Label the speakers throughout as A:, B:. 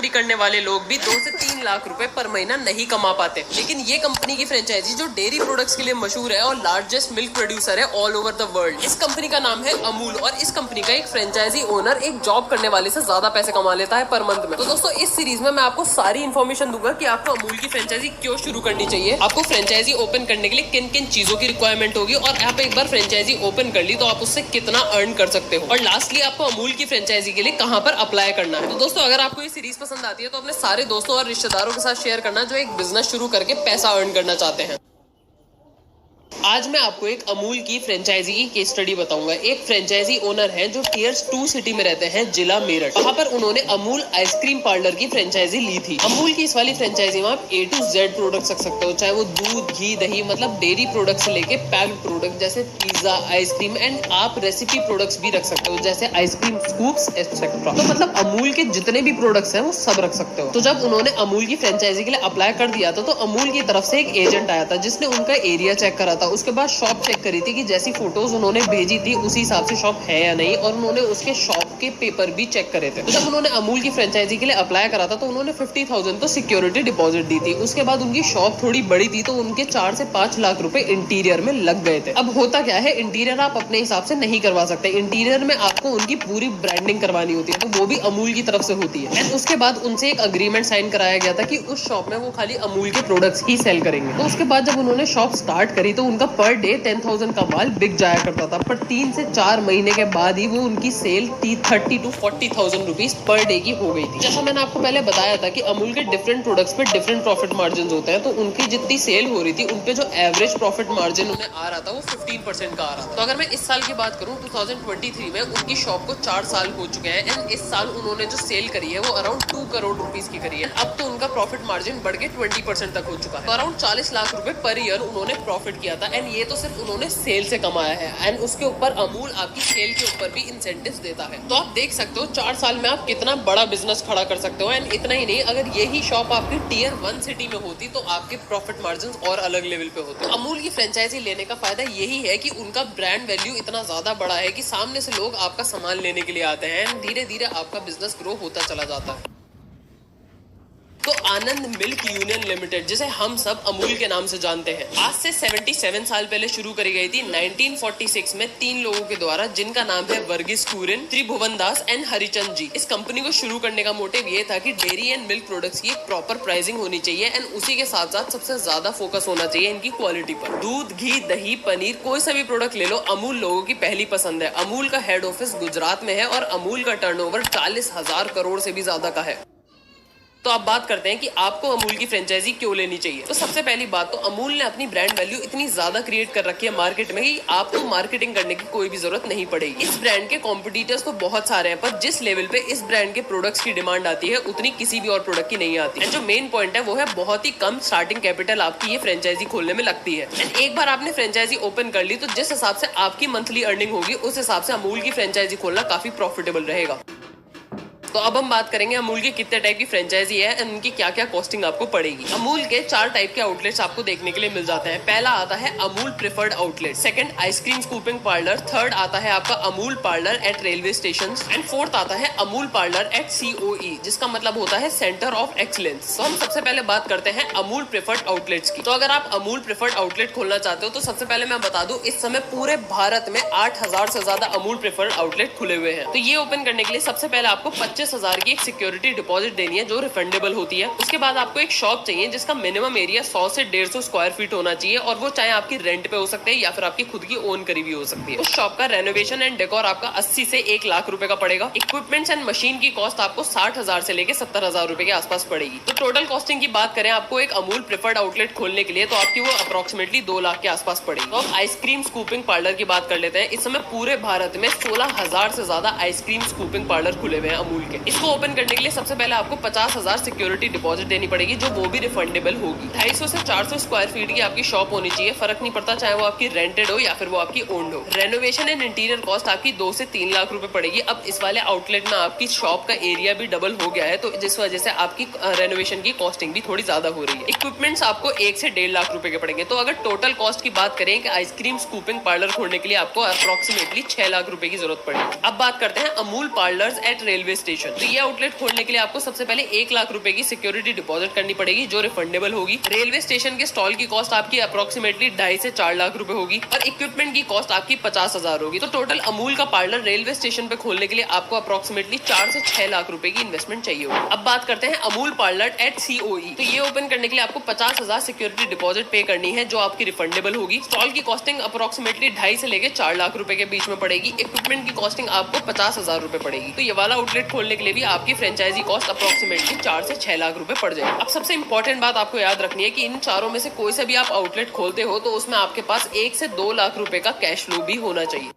A: खेती करने वाले लोग भी 2 से 3 लाख रुपए पर महीना नहीं कमा पाते। लेकिन ये कंपनी की फ्रेंचाइजी जो डेयरी प्रोडक्ट्स के लिए मशहूर है और लार्जेस्ट मिल्क प्रोड्यूसर है ऑल ओवर द वर्ल्ड, इस कंपनी का नाम है अमूल। और इस कंपनी का एक फ्रेंचाइजी ओनर एक जॉब करने वाले से ज्यादा पैसे कमा लेता है पर मंथ में। तो दोस्तों इस सीरीज में मैं आपको सारी इन्फॉर्मेशन दूंगा कि आपको अमूल की फ्रेंचाइजी क्यों शुरू करनी चाहिए, आपको फ्रेंचाइजी ओपन करने के लिए किन किन चीजों की रिक्वायरमेंट होगी, और आप एक बार फ्रेंचाइजी ओपन कर ली तो आप उससे कितना अर्न कर सकते हो, और लास्टली आपको अमूल की फ्रेंचाइजी के लिए कहां पर अप्लाई करना है। तो दोस्तों अगर आपको ये सीरीज पसंद आती है तो अपने सारे दोस्तों और रिश्तेदारों के साथ शेयर करना जो एक बिजनेस शुरू करके पैसा अर्न करना चाहते हैं। आज मैं आपको एक अमूल की फ्रेंचाइजी की केस स्टडी बताऊंगा। एक फ्रेंचाइजी ओनर है जो टियर 2 सिटी में रहते हैं, जिला मेरठ। वहां पर उन्होंने अमूल आइसक्रीम पार्लर की फ्रेंचाइजी ली थी। अमूल की इस वाली फ्रेंचाइजी में आप A to Z प्रोडक्ट रख सकते हो, चाहे वो दूध, घी, दही, मतलब डेयरी प्रोडक्ट से लेके पैक्ड प्रोडक्ट जैसे पिज्जा, आइसक्रीम, एंड आप रेसिपी प्रोडक्ट्स भी रख सकते हो जैसे आइसक्रीम स्कूप्स एक्सेट्रा। तो मतलब अमूल के जितने भी प्रोडक्ट्स हैं वो सब रख सकते हो। तो जब उन्होंने अमूल की फ्रेंचाइजी के लिए अप्लाई कर दिया था तो अमूल की तरफ से एक एजेंट आया था जिसने उनका एरिया चेक करा था। उसके बाद शॉप चेक करी थी कि जैसी फोटोज उन्होंने भेजी थी उसी हिसाब से शॉप है या नहीं, और उन्होंने उसके शॉप के पेपर भी चेक करे थे। तो जब उन्होंने अमूल की फ्रेंचाइजी के लिए अप्लाई करा था तो उन्होंने 50,000 तो सिक्योरिटी डिपॉजिट दी थी। उसके बाद उनकी शॉप थोड़ी बड़ी थी तो उनके 4 से 5 लाख रुपए इंटीरियर में लग गए थे। अब होता क्या है, इंटीरियर आप अपने हिसाब से नहीं करवा सकते। इंटीरियर में आपको उनकी पूरी ब्रांडिंग करवानी होती है, तो वो भी अमूल की तरफ से होती है। एंड उसके बाद उनसे एक अग्रीमेंट साइन कराया गया था कि उस शॉप में वो खाली अमूल के प्रोडक्ट्स ही सेल करेंगे। तो उसके बाद जब उन्होंने शॉप स्टार्ट करी तो उनका पर डे 10,000 का माल बिक जाया करता था, पर 3 से 4 महीने के बाद ही वो उनकी sale 30 to 40,000 rupees per day की हो गई थी। जैसा मैंने आपको पहले बताया था कि अमूल के डिफरेंट प्रोडक्ट्स पे डिफरेंट प्रॉफिट मार्जिन होते हैं, तो उनकी जितनी सेल हो रही थी उनपे जो एवरेज प्रॉफिट मार्जिन उन्हें आ रहा था वो 15% का आ रहा था। तो अगर मैं इस साल की बात करूं 2023 में उनकी शॉप को 4 साल हो चुके हैं, एंड इस साल उन्होंने जो सेल करी है वो अराउंड 2 करोड़ रुपीज की करी है। अब तो उनका प्रॉफिट मार्जिन बढ़ के 20% तक हो चुका है। तो अराउंड 40 लाख रुपए पर ईयर उन्होंने प्रॉफिट किया था, एंड ये तो सिर्फ उन्होंने सेल से कमाया है। एंड उसके ऊपर अमूल आपकी सेल के ऊपर भी इंसेंटिव्स देता है। तो आप देख सकते हो 4 साल में आप कितना बड़ा बिजनेस खड़ा कर सकते हो। एंड इतना ही नहीं, अगर यही शॉप आपकी टियर 1 सिटी में होती तो आपके प्रॉफिट मार्जिन और अलग लेवल पे होते। अमूल की फ्रेंचाइजी लेने का फायदा यही है कि उनका ब्रांड वैल्यू इतना ज्यादा बड़ा है कि सामने से लोग आपका सामान लेने के लिए आते हैं, एंड धीरे धीरे आपका बिजनेस ग्रो होता चला जाता है। तो आनंद मिल्क यूनियन लिमिटेड, जिसे हम सब अमूल के नाम से जानते हैं, आज से 77 साल पहले शुरू करी गई थी 1946 में 3 लोगों के द्वारा, जिनका नाम है वर्गीस कुरियन, त्रिभुवन दास एंड हरिचंद जी। इस कंपनी को शुरू करने का मोटिव ये था कि डेयरी एंड मिल्क प्रोडक्ट्स की प्रॉपर प्राइसिंग होनी चाहिए, एंड उसी के साथ साथ सबसे ज्यादा फोकस होना चाहिए इनकी क्वालिटी पर। दूध, घी, दही, पनीर, कोई सा भी प्रोडक्ट ले लो, अमूल लोगों की पहली पसंद है। अमूल का हेड ऑफिस गुजरात में है और अमूल का टर्नओवर 40,000 करोड़ से भी ज्यादा का है। तो आप बात करते हैं कि आपको अमूल की फ्रेंचाइजी क्यों लेनी चाहिए। तो सबसे पहली बात तो अमूल ने अपनी ब्रांड वैल्यू इतनी ज्यादा क्रिएट कर रखी है मार्केट में कि आपको मार्केटिंग करने की कोई भी जरूरत नहीं पड़ेगी। इस ब्रांड के कॉम्पिटिटर्स तो बहुत सारे हैं, पर जिस लेवल पे इस ब्रांड के प्रोडक्ट्स की डिमांड आती है उतनी किसी भी और प्रोडक्ट की नहीं आती। एंड जो मेन पॉइंट है वो है बहुत ही कम स्टार्टिंग कैपिटल आपकी ये फ्रेंचाइजी खोलने में लगती है। एंड एक बार आपने फ्रेंचाइजी ओपन कर ली तो जिस हिसाब से आपकी मंथली अर्निंग होगी उस हिसाब से अमूल की फ्रेंचाइजी खोलना काफी प्रॉफिटेबल रहेगा। तो अब हम बात करेंगे अमूल की कितने टाइप की फ्रेंचाइजी है और उनकी क्या क्या कॉस्टिंग आपको पड़ेगी। अमूल के 4 टाइप के आउटलेट्स आपको देखने के लिए मिल जाते हैं। पहला आता है Amul preferred outlet, second ice cream scooping parlour, third आता है आपका Amul parlour eight railway station, and fourth आता है अमूल पार्लर एट COE, जिसका मतलब होता है सेंटर ऑफ एक्सीलेंस। तो हम सबसे पहले बात करते हैं अमूल प्रिफर्ड आउटलेट्स की। तो अगर आप अमूल प्रिफर्ड आउटलेट खोलना चाहते हो तो सबसे पहले मैं बता दूं इस समय पूरे भारत में 8,000 से ज्यादा अमूल प्रिफर्ड आउटलेट खुले हुए हैं। तो ये ओपन करने के लिए सबसे पहले आपको 25,000 की एक सिक्योरिटी डिपॉजिट देनी है जो रिफंडेबल होती है। उसके बाद आपको एक शॉप चाहिए जिसका मिनिमम एरिया 100 से 150 स्क्वायर फीट होना चाहिए, और वो चाहे आपकी रेंट पे हो सकते हैं या फिर आपकी खुद की ओन करी भी हो सकती है। उस शॉप का रेनोवेशन एंड डेकोर आपका 80 से 1 लाख रुपए का पड़ेगा। इक्विपमेंट्स एंड मशीन की कॉस्ट आपको 60,000 से लेकर 70,000 रुपए के आसपास पड़ेगी। तो टोटल कॉस्टिंग की बात करें आपको एक अमूल प्रिफर्ड आउटलेट खोलने के लिए तो आपकी वो अप्रोक्सीमेटली 2 लाख के आसपास पड़ेगी। तो अब आइसक्रीम स्कूपिंग पार्लर की बात कर लेते हैं। इस समय पूरे भारत में 16,000 से ज्यादा आइसक्रीम स्कूपिंग पार्लर खुले हुए हैं अमूल के। इसको ओपन करने के लिए सबसे पहले आपको 50,000 सिक्योरिटी डिपॉजिट देनी पड़ेगी, जो वो भी रिफंडेबल होगी। 250 से 400 स्क्वायर फीट की आपकी शॉप होनी चाहिए, फर्क नहीं पड़ता चाहे वो आपकी रेंटेड हो या फिर वो आपकी ओन्ड हो। रेनोवेशन एंड इंटीरियर कॉस्ट आपकी 2 से 3 लाख रुपए पड़ेगी। अब इस वाले आउटलेट में आपकी शॉप का एरिया भी डबल हो गया है, तो जिस वजह से आपकी रेनोवेशन की कॉस्टिंग भी थोड़ी ज्यादा हो रही है। इक्विपमेंट्स आपको 1 से 1.5 लाख रुपए के पड़ेंगे। तो अगर टोटल कॉस्ट की बात करें कि आइसक्रीम स्कूपिंग पार्लर खोलने के लिए आपको अप्रोक्सीमेटली 6 लाख रुपए की जरूरत पड़ेगी। अब बात करते हैं Amul parlours eight railway station. Location. तो ये आउटलेट खोलने के लिए आपको सबसे पहले 1 लाख रुपए की सिक्योरिटी डिपॉजिट करनी पड़ेगी जो रिफंडेबल होगी। रेलवे स्टेशन के स्टॉल की कॉस्ट आपकी अप्रोक्सीमेटली 2.5 से 4 लाख रुपए होगी और इक्विपमेंट की कॉस्ट आपकी 50,000 होगी। तो टोटल अमूल का पार्लर रेलवे स्टेशन पे खोलने के लिए आपको अप्रोक्सीमेटली 4 से 6 लाख रुपए की इन्वेस्टमेंट चाहिए होगी। अब बात करते हैं अमूल पार्लर एट COE। तो ये ओपन करने के लिए आपको 50,000 सिक्योरिटी डिपॉजिट पे करनी है जो आपकी रिफंडेबल होगी। स्टॉल की कॉस्टिंग अप्रोक्सीमेटली 2.5 से लेके 4 लाख रुपए के बीच में पड़ेगी। इक्विपमेंट की कॉस्टिंग आपको 50,000 रुपए पड़ेगी। तो ये वाला आउटलेट खोलने के लिए भी आपकी फ्रेंचाइजी कॉस्ट अप्रोक्सीमेटली 4 से 6 लाख रुपए पड़ जाएगी। अब सबसे इंपॉर्टेंट बात आपको याद रखनी है कि इन चारों में से कोई सा भी आप आउटलेट खोलते हो तो उसमें आपके पास 1 से 2 लाख रुपए का कैश फ्लो भी होना चाहिए।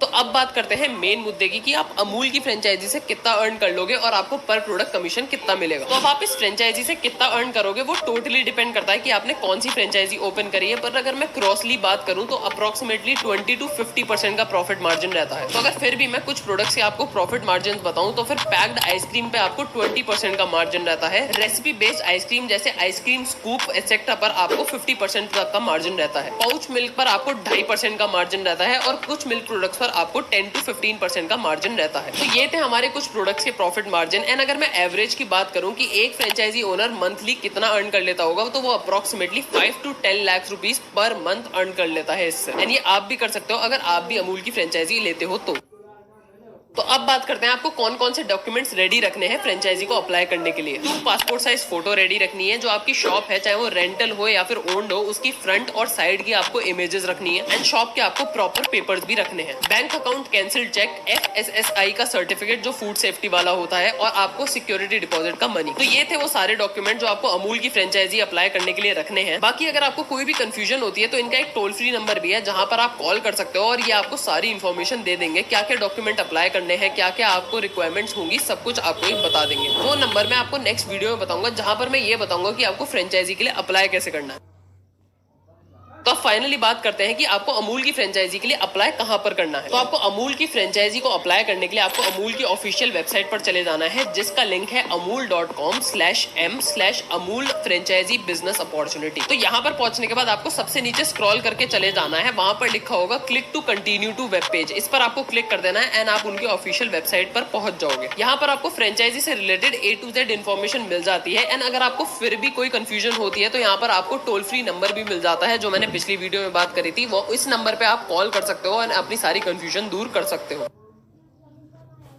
A: तो अब बात करते हैं मेन मुद्दे की कि आप अमूल की फ्रेंचाइजी से कितना अर्न कर लोगे और आपको पर प्रोडक्ट कमीशन कितना मिलेगा। तो अब आप इस फ्रेंचाइजी से कितना अर्न करोगे वो टोटली डिपेंड करता है कि आपने कौन सी फ्रेंचाइजी ओपन करी है। पर अगर मैं क्रॉसली बात करूं तो अप्रोक्सीमेटली 20 to 50% का प्रॉफिट मार्जिन रहता है। तो अगर फिर भी मैं कुछ प्रोडक्ट्स के आपको प्रॉफिट मार्जिन बताऊं तो फिर पैक्ड आइसक्रीम पे आपको 20% का मार्जिन रहता है। रेसिपी बेस्ड आइसक्रीम जैसे आइसक्रीम स्कूप एक्सेट्रा पर आपको 50% तक का मार्जिन रहता है। पाउच मिल्क पर आपको 2.5% का मार्जिन रहता है और कुछ मिल्क प्रोडक्ट्स पर आपको 10 to 15% का मार्जिन रहता है। तो ये थे हमारे कुछ प्रोडक्ट्स के प्रॉफिट मार्जिन। एंड अगर मैं एवरेज की बात करूं कि एक फ्रेंचाइजी ओनर मंथली कितना अर्न कर लेता होगा तो वो approximately 5 to 10 lakh rupees per month earn कर लेता है इससे। एंड ये आप भी कर सकते हो अगर आप भी अमूल की फ्रेंचाइजी लेते हो तो अब बात करते हैं आपको कौन कौन से डॉक्यूमेंट्स रेडी रखने हैं फ्रेंचाइजी को अप्लाई करने के लिए। 2 पासपोर्ट साइज फोटो रेडी रखनी है। जो आपकी शॉप है चाहे वो रेंटल हो या फिर ओन्ड हो उसकी फ्रंट और साइड की आपको इमेजेस रखनी है। एंड शॉप के आपको प्रॉपर पेपर्स भी रखने हैं। Bank account cancel cheque, FSSAI का सर्टिफिकेट जो फूड सेफ्टी वाला होता है और आपको सिक्योरिटी डिपॉजिट का मनी। तो ये थे वो सारे डॉक्यूमेंट जो आपको अमूल की फ्रेंचाइजी अप्लाई करने के लिए रखने हैं। बाकी अगर आपको कोई भी कंफ्यूजन होती है तो इनका एक टोल फ्री नंबर भी है जहां पर आप कॉल कर सकते हो और ये आपको सारी इन्फॉर्मेशन दे देंगे क्या क्या डॉक्यूमेंट अप्लाई करने हैं, क्या क्या आपको रिक्वायरमेंट्स होंगी, सब कुछ आपको ये बता देंगे। वो नंबर मैं आपको नेक्स्ट वीडियो में बताऊंगा जहां पर मैं ये बताऊंगा कि आपको फ्रेंचाइजी के लिए अप्लाई कैसे करना है। तो अब फाइनली बात करते हैं कि आपको अमूल की फ्रेंचाइजी के लिए अप्लाई कहां पर करना है। तो आपको अमूल की फ्रेंचाइजी को अप्लाई करने के लिए आपको अमूल की ऑफिशियल वेबसाइट पर चले जाना है जिसका लिंक है amul.com/m/अमूल फ्रेंचाइजी बिजनेस अपॉर्चुनिटी। तो यहाँ पर पहुंचने के बाद आपको सबसे नीचे स्क्रॉल करके चले जाना है। वहां पर लिखा होगा click to continue to web page. इस पर आपको क्लिक कर देना है एंड आप उनके ऑफिशियल वेबसाइट पर पहुंच जाओगे। यहाँ पर आपको फ्रेंचाइजी से related A to Z information मिल जाती है। एंड अगर आपको फिर भी कोई कंफ्यूजन होती है तो यहाँ पर आपको टोल फ्री नंबर भी मिल जाता है जो मैंने पिछली वीडियो में बात करी थी। वो इस नंबर पे आप कॉल कर सकते हो और अपनी सारी कंफ्यूजन दूर कर सकते हो।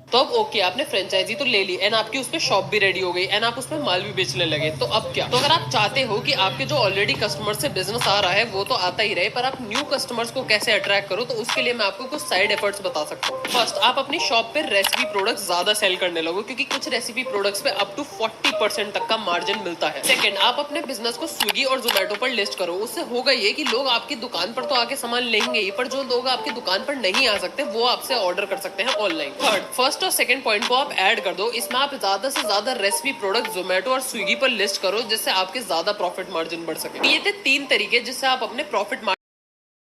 A: तो अब ओके आपने फ्रेंचाइजी तो ले ली एंड आपकी उसमें शॉप भी रेडी हो गई एंड आप उसमें माल भी बेचने लगे। तो अब क्या? तो अगर आप चाहते हो कि आपके जो ऑलरेडी कस्टमर से बिजनेस आ रहा है वो तो आता ही रहे पर आप न्यू कस्टमर्स को कैसे अट्रैक्ट करो तो उसके लिए मैं आपको कुछ साइड एफर्ट्स बता सकता हूँ। फर्स्ट, आप अपनी शॉप पे रेसिपी प्रोडक्ट्स ज्यादा सेल करने लगो क्योंकि कुछ रेसिपी प्रोडक्ट्स पे अप टू 40% तक का मार्जिन मिलता है। सेकंड, आप अपने बिजनेस को स्विगी और जोमेटो पर लिस्ट करो। उससे होगा ये कि लोग आपकी दुकान पर तो आके सामान लेंगे ही पर जो लोग आपकी दुकान पर नहीं आ सकते वो आपसे ऑर्डर कर सकते हैं ऑनलाइन। थर्ड, फर्स्ट और सेकंड पॉइंट को आप ऐड कर दो। इसमें आप ज्यादा से ज्यादा रेसिपी प्रोडक्ट जोमेटो और स्विगी पर लिस्ट करो जिससे आपके ज्यादा प्रॉफिट मार्जिन बढ़ सके। ये थे 3 तरीके जिससे आप अपने प्रॉफिट